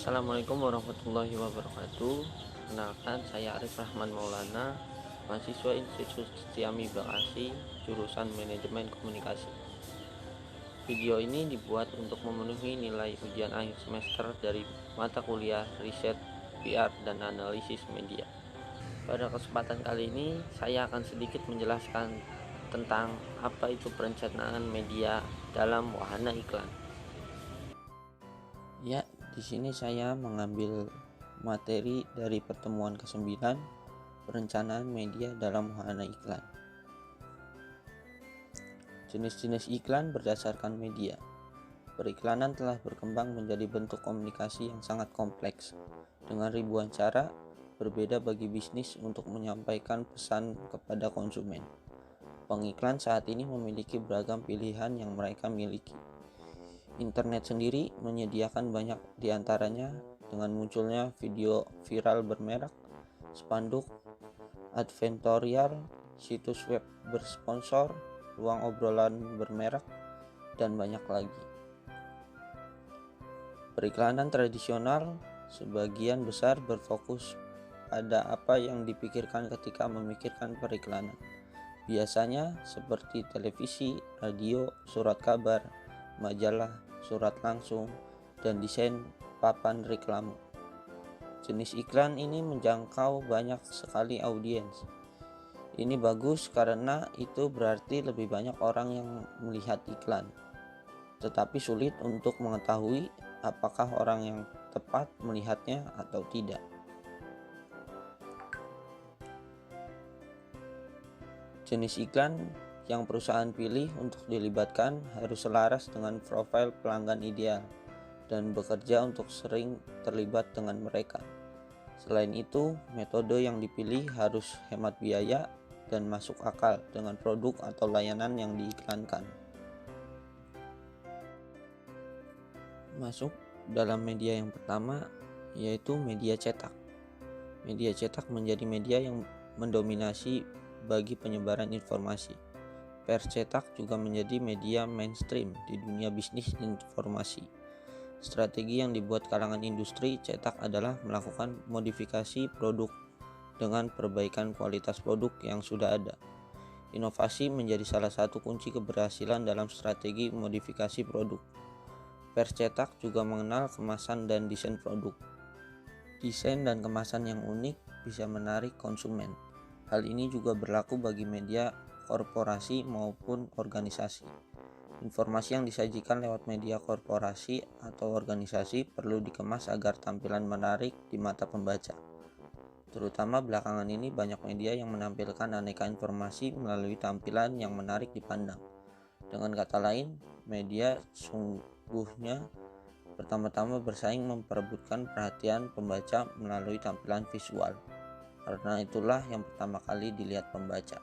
Assalamualaikum warahmatullahi wabarakatuh. Kenalkan, saya Arif Rahman Maulana, mahasiswa Institut Setiami Bekasi, jurusan Manajemen Komunikasi. Video ini dibuat untuk memenuhi nilai ujian akhir semester dari mata kuliah Riset, PR, dan Analisis Media. Pada kesempatan kali ini, saya akan sedikit menjelaskan tentang apa itu perencanaan media dalam wahana iklan. Ya, di sini saya mengambil materi dari pertemuan ke-9, perencanaan media dalam wahana iklan. Jenis-jenis iklan berdasarkan media. Periklanan telah berkembang menjadi bentuk komunikasi yang sangat kompleks, dengan ribuan cara berbeda bagi bisnis untuk menyampaikan pesan kepada konsumen. Pengiklan saat ini memiliki beragam pilihan yang mereka miliki. Internet sendiri menyediakan banyak diantaranya dengan munculnya video viral bermerek, spanduk, advertorial, situs web bersponsor, ruang obrolan bermerek, dan banyak lagi. Periklanan tradisional sebagian besar berfokus pada apa yang dipikirkan ketika memikirkan periklanan. Biasanya seperti televisi, radio, surat kabar, majalah, surat langsung, dan desain papan reklame. Jenis iklan ini menjangkau banyak sekali audiens. Ini bagus karena itu berarti lebih banyak orang yang melihat iklan. Tetapi sulit untuk mengetahui apakah orang yang tepat melihatnya atau tidak. Jenis iklan yang perusahaan pilih untuk dilibatkan harus selaras dengan profil pelanggan ideal dan bekerja untuk sering terlibat dengan mereka. Selain itu, metode yang dipilih harus hemat biaya dan masuk akal dengan produk atau layanan yang diiklankan. Masuk dalam media yang pertama, yaitu media cetak. Media cetak menjadi media yang mendominasi bagi penyebaran informasi. Pers cetak juga menjadi media mainstream di dunia bisnis informasi. Strategi yang dibuat kalangan industri cetak adalah melakukan modifikasi produk dengan perbaikan kualitas produk yang sudah ada. Inovasi menjadi salah satu kunci keberhasilan dalam strategi modifikasi produk. Pers cetak juga mengenal kemasan dan desain produk. Desain dan kemasan yang unik bisa menarik konsumen. Hal ini juga berlaku bagi media korporasi maupun organisasi. Informasi yang disajikan lewat media korporasi atau organisasi perlu dikemas agar tampilan menarik di mata pembaca. Terutama belakangan ini banyak media yang menampilkan aneka informasi melalui tampilan yang menarik dipandang. Dengan kata lain, media sungguhnya pertama-tama bersaing memperebutkan perhatian pembaca melalui tampilan visual. Karena itulah yang pertama kali dilihat pembaca.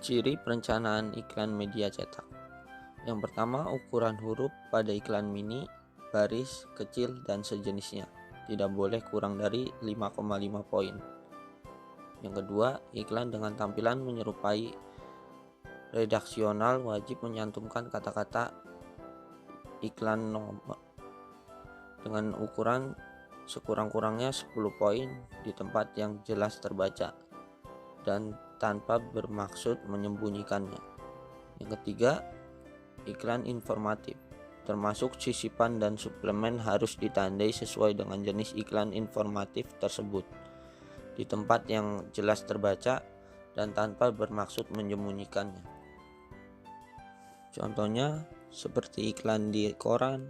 Ciri perencanaan iklan media cetak. Yang pertama, ukuran huruf pada iklan mini, baris, kecil, dan sejenisnya. Tidak boleh kurang dari 5,5 poin. Yang kedua, iklan dengan tampilan menyerupai redaksional wajib menyantumkan kata-kata iklan nomor dengan ukuran sekurang-kurangnya 10 poin di tempat yang jelas terbaca dan tanpa bermaksud menyembunyikannya. Yang ketiga, iklan informatif, termasuk sisipan dan suplemen harus ditandai sesuai dengan jenis iklan informatif tersebut di tempat yang jelas terbaca dan tanpa bermaksud menyembunyikannya. Contohnya seperti iklan di koran,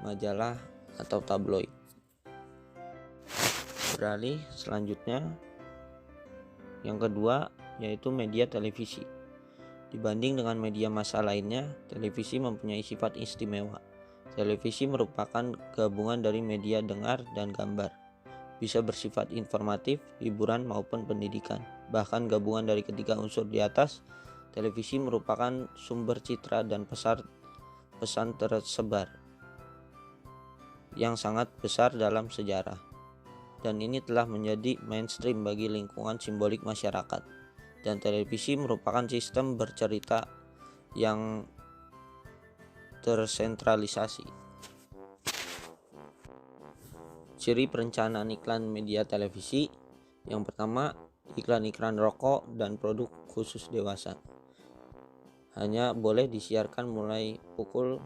majalah, atau tabloid. Beralih selanjutnya, yang kedua yaitu media televisi. Dibanding dengan media massa lainnya, televisi mempunyai sifat istimewa. Televisi merupakan gabungan dari media dengar dan gambar. Bisa bersifat informatif, hiburan maupun pendidikan. Bahkan gabungan dari ketiga unsur di atas, televisi merupakan sumber citra dan pesan tersebar yang sangat besar dalam sejarah. Dan ini telah menjadi mainstream bagi lingkungan simbolik masyarakat. Dan televisi merupakan sistem bercerita yang tersentralisasi. Ciri perencanaan iklan media televisi. Yang pertama, iklan-iklan rokok dan produk khusus dewasa hanya boleh disiarkan mulai pukul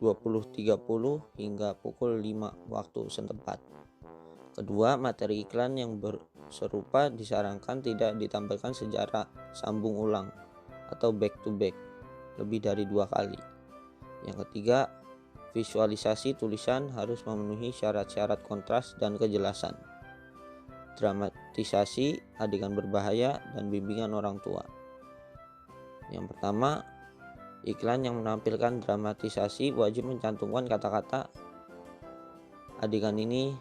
20.30 hingga pukul 5 waktu setempat. Kedua, materi iklan yang serupa disarankan tidak ditampilkan secara sambung ulang atau back to back lebih dari 2 kali. Yang ketiga, visualisasi tulisan harus memenuhi syarat-syarat kontras dan kejelasan. Dramatisasi adegan berbahaya dan bimbingan orang tua. Yang pertama, iklan yang menampilkan dramatisasi wajib mencantumkan kata-kata adegan ini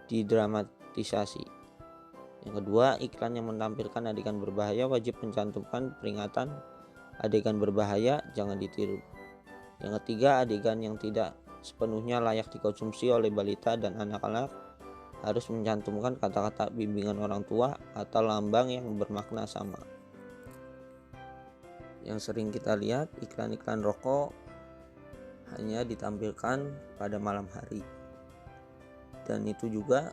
didramatisasi. Yang kedua, iklan yang menampilkan adegan berbahaya wajib mencantumkan peringatan adegan berbahaya, jangan ditiru. Yang ketiga, adegan yang tidak sepenuhnya layak dikonsumsi oleh balita dan anak-anak harus mencantumkan kata-kata bimbingan orang tua atau lambang yang bermakna sama. Yang sering kita lihat, iklan-iklan rokok hanya ditampilkan pada malam hari, dan itu juga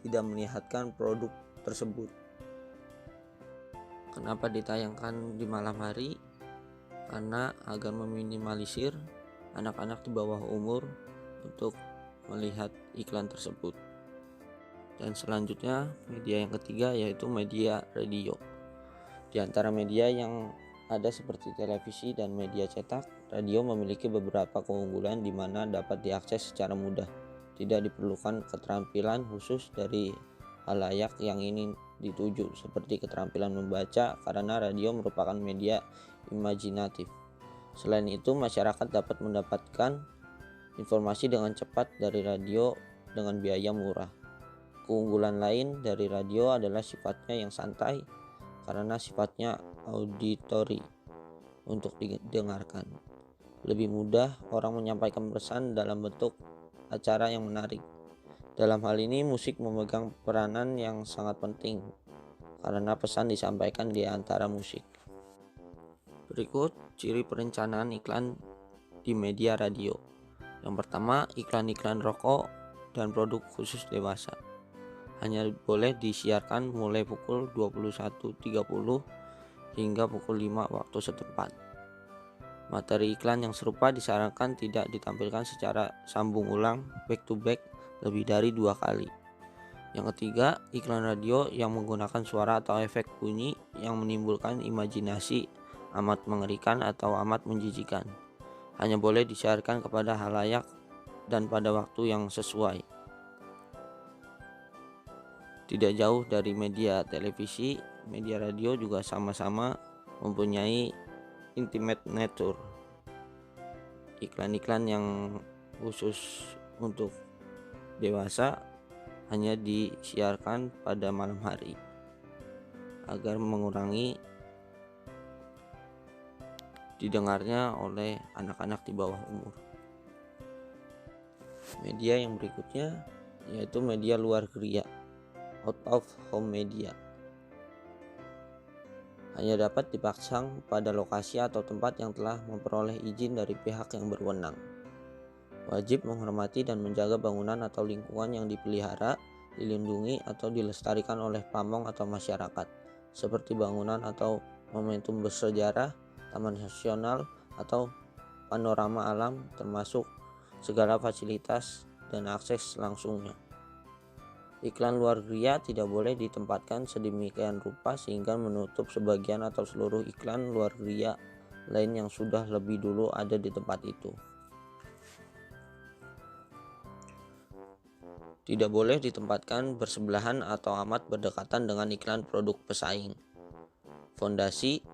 tidak melihatkan produk tersebut. Kenapa ditayangkan di malam hari? Karena agar meminimalisir anak-anak di bawah umur untuk melihat iklan tersebut. Dan selanjutnya, media yang ketiga yaitu media radio. Di antara media yang ada seperti televisi dan media cetak, radio memiliki beberapa keunggulan di mana dapat diakses secara mudah. Tidak diperlukan keterampilan khusus dari khalayak yang ingin dituju, seperti keterampilan membaca, karena radio merupakan media imajinatif. Selain itu, masyarakat dapat mendapatkan informasi dengan cepat dari radio dengan biaya murah. Keunggulan lain dari radio adalah sifatnya yang santai karena sifatnya auditori untuk didengarkan. Lebih mudah orang menyampaikan pesan dalam bentuk acara yang menarik. Dalam hal ini, musik memegang peranan yang sangat penting karena pesan disampaikan di antara musik. Berikut ciri perencanaan iklan di media radio. Yang pertama, iklan-iklan rokok dan produk khusus dewasa hanya boleh disiarkan mulai pukul 21.30 hingga pukul 5 waktu setempat. Materi iklan yang serupa disarankan tidak ditampilkan secara sambung ulang back to back lebih dari 2 kali. Yang ketiga, iklan radio yang menggunakan suara atau efek bunyi yang menimbulkan imajinasi amat mengerikan atau amat menjijikan hanya boleh disiarkan kepada khalayak dan pada waktu yang sesuai. Tidak jauh dari media televisi, media radio juga sama-sama mempunyai intimate nature. Iklan-iklan yang khusus untuk dewasa hanya disiarkan pada malam hari agar mengurangi didengarnya oleh anak-anak di bawah umur. Media yang berikutnya yaitu media luar geria, out of home media. Hanya dapat dipasang pada lokasi atau tempat yang telah memperoleh izin dari pihak yang berwenang. Wajib menghormati dan menjaga bangunan atau lingkungan yang dipelihara, dilindungi atau dilestarikan oleh pamong atau masyarakat, seperti bangunan atau momentum bersejarah, taman nasional atau panorama alam, termasuk segala fasilitas dan akses langsungnya. Iklan luar geria tidak boleh ditempatkan sedemikian rupa sehingga menutup sebagian atau seluruh iklan luar geria lain yang sudah lebih dulu ada di tempat itu. Tidak boleh ditempatkan bersebelahan atau amat berdekatan dengan iklan produk pesaing. Fondasi,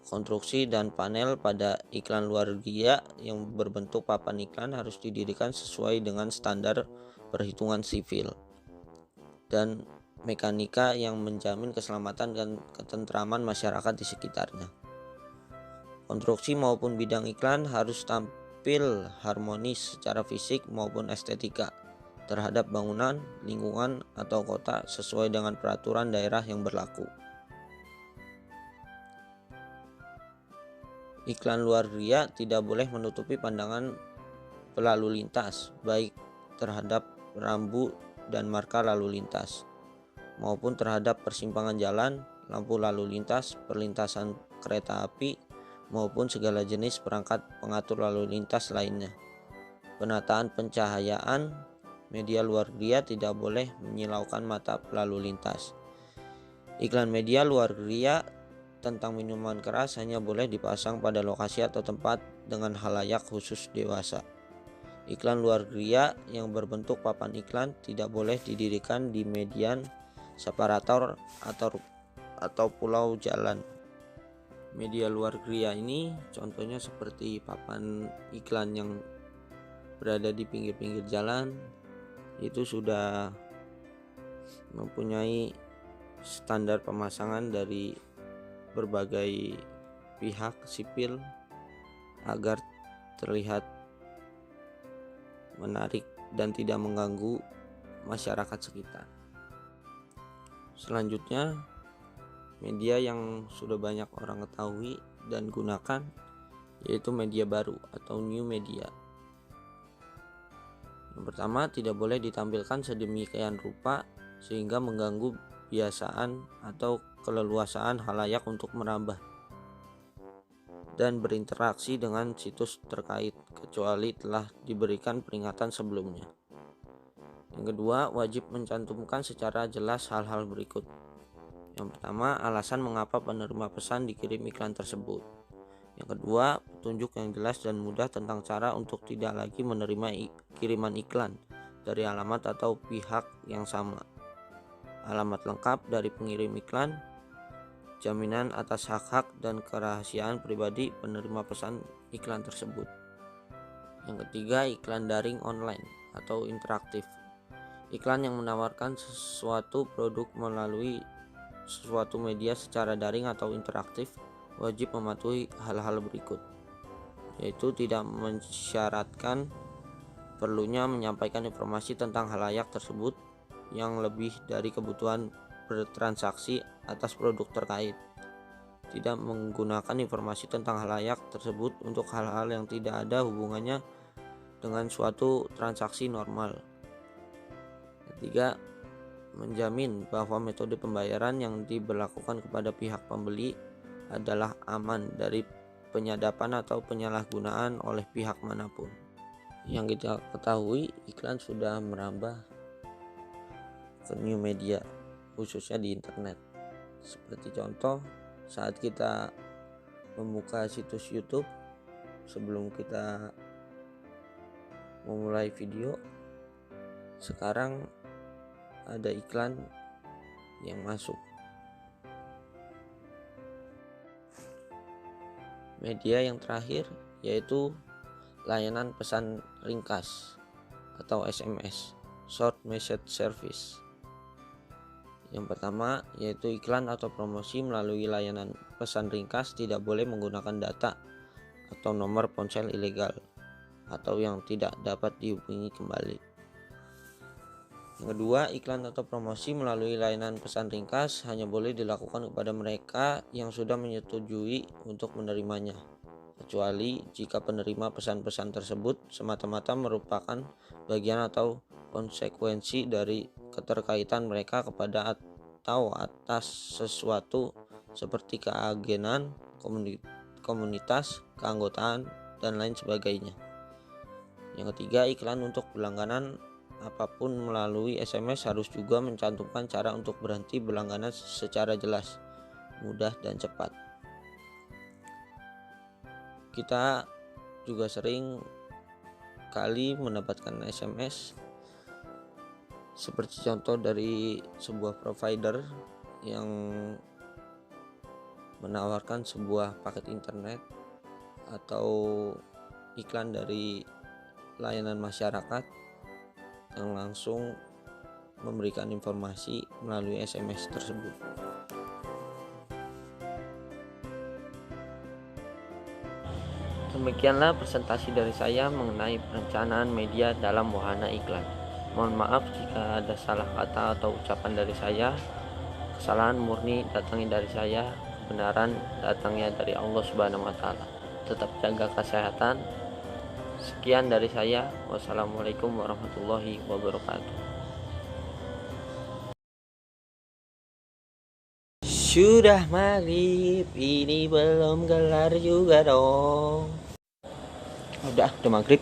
konstruksi, dan panel pada iklan luar geria yang berbentuk papan iklan harus didirikan sesuai dengan standar perhitungan sipil dan mekanika yang menjamin keselamatan dan ketentraman masyarakat di sekitarnya. Konstruksi maupun bidang iklan harus tampil harmonis secara fisik maupun estetika terhadap bangunan, lingkungan, atau kota sesuai dengan peraturan daerah yang berlaku. Iklan luar ria tidak boleh menutupi pandangan pelalu lintas, baik terhadap rambu dan marka lalu lintas, maupun terhadap persimpangan jalan, lampu lalu lintas, perlintasan kereta api, maupun segala jenis perangkat pengatur lalu lintas lainnya. Penataan pencahayaan media luar ria tidak boleh menyilaukan mata pelalu lintas. Iklan media luar ria tentang minuman keras hanya boleh dipasang pada lokasi atau tempat dengan khalayak khusus dewasa. Iklan luar ria yang berbentuk papan iklan tidak boleh didirikan di median, separator atau pulau jalan. Media luar ria ini contohnya seperti papan iklan yang berada di pinggir-pinggir jalan, itu sudah mempunyai standar pemasangan dari berbagai pihak sipil agar terlihat menarik dan tidak mengganggu masyarakat sekitar. Selanjutnya, media yang sudah banyak orang ketahui dan gunakan yaitu media baru atau new media. Yang pertama, tidak boleh ditampilkan sedemikian rupa sehingga mengganggu kebiasaan atau keleluasaan khalayak untuk merambah dan berinteraksi dengan situs terkait kecuali telah diberikan peringatan sebelumnya. Yang kedua, wajib mencantumkan secara jelas hal-hal berikut. Yang pertama, alasan mengapa penerima pesan dikirim iklan tersebut. Yang kedua, petunjuk yang jelas dan mudah tentang cara untuk tidak lagi menerima kiriman iklan dari alamat atau pihak yang sama. Alamat lengkap dari pengirim iklan, jaminan atas hak-hak dan kerahasiaan pribadi penerima pesan iklan tersebut. Yang ketiga, iklan daring online atau interaktif. Iklan yang menawarkan sesuatu produk melalui suatu media secara daring atau interaktif wajib mematuhi hal-hal berikut, yaitu tidak mensyaratkan perlunya menyampaikan informasi tentang khalayak tersebut yang lebih dari kebutuhan bertransaksi atas produk terkait, tidak menggunakan informasi tentang khalayak tersebut untuk hal-hal yang tidak ada hubungannya dengan suatu transaksi normal. Ketiga, menjamin bahwa metode pembayaran yang diberlakukan kepada pihak pembeli adalah aman dari penyadapan atau penyalahgunaan oleh pihak manapun. Yang kita ketahui, iklan sudah merambah ke new media, khususnya di internet. Seperti contoh, saat kita membuka situs YouTube, sebelum kita memulai video, sekarang ada iklan yang masuk. Media yang terakhir yaitu layanan pesan ringkas atau SMS, Short Message Service. Yang pertama yaitu iklan atau promosi melalui layanan pesan ringkas tidak boleh menggunakan data atau nomor ponsel ilegal atau yang tidak dapat dihubungi kembali. Yang kedua, iklan atau promosi melalui layanan pesan ringkas hanya boleh dilakukan kepada mereka yang sudah menyetujui untuk menerimanya, kecuali jika penerima pesan-pesan tersebut semata-mata merupakan bagian atau konsekuensi dari keterkaitan mereka kepada atau atas sesuatu seperti keagenan, komunitas, keanggotaan, dan lain sebagainya. Yang ketiga, iklan untuk berlangganan apapun melalui SMS harus juga mencantumkan cara untuk berhenti berlangganan secara jelas, mudah, dan cepat. Kita juga sering kali mendapatkan SMS seperti contoh dari sebuah provider yang menawarkan sebuah paket internet atau iklan dari layanan masyarakat yang langsung memberikan informasi melalui SMS tersebut. Demikianlah presentasi dari saya mengenai perencanaan media dalam wahana iklan. Mohon maaf jika ada salah kata atau ucapan dari saya. Kesalahan murni datangnya dari saya, kebenaran datangnya dari Allah Subhanahu wa taala. tetap jaga kesehatan. Sekian dari saya. Wassalamualaikum warahmatullahi wabarakatuh. Sudah maghrib, ini belum gelar juga dong. Udah maghrib.